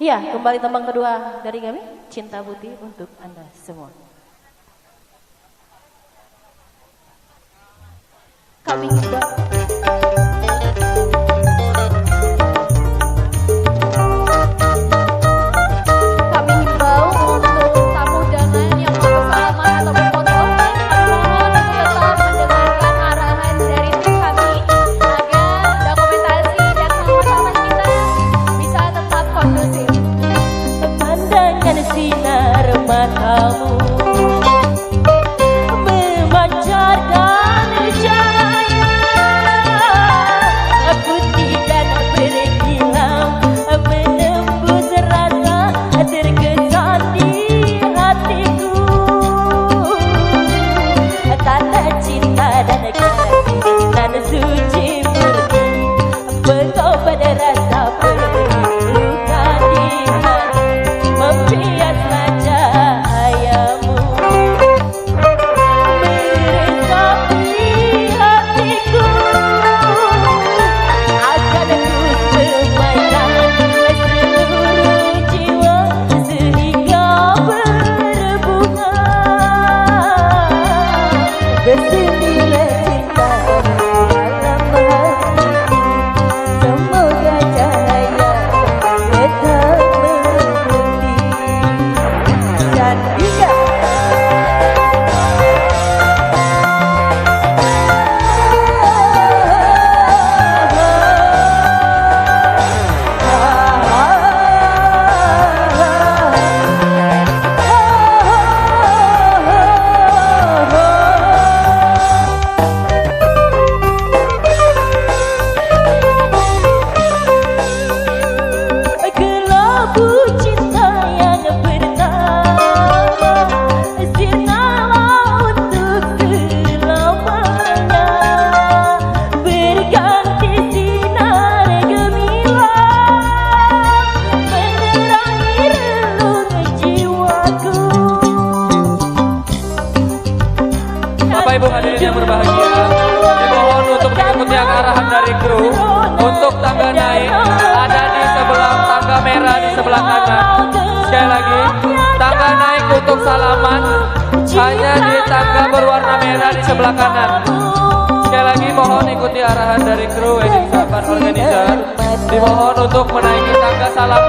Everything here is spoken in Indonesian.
Iya, kembali tembang kedua dari kami, Cinta Putih untuk Anda semua. Kami himbau. Kami himbau untuk tamu undangan yang mau bersalaman atau berfoto, kami mohon untuk tetap mendengarkan arahan dari tim kami agar dokumentasi dan sama-sama kita bisa tetap kondusif. Pandangan sinar matamu memancarkan cahaya putih dan berkilau, menembus rasa terkesan di hatiku. Tanda cinta dan kasih nan suci murni, pengobat rasa luka di hati, membiaslah cahayamu meresapi hatiku. Akan terus permainan seluruh jiwa sehingga berbunga, bersemilah cinta dalam hatiku. Semoga cahaya tetap mengerti dan hingga kelabu cinta yang pertama, sirnalah untuk selamanya, berganti sinar gemilang, menerangi relung jiwaku. Bapak Ibu hadirin yang berbahagia, dimohon untuk mengikuti arahan dari kru untuk tangga naik ada di sebelah tangga merah di sebelah kanan. Sekali lagi, tangga naik untuk salaman hanya di tangga berwarna merah di sebelah kanan. Sekali lagi mohon ikuti arahan dari kru wedding sahabat organizer. Dimohon untuk menaiki tangga salaman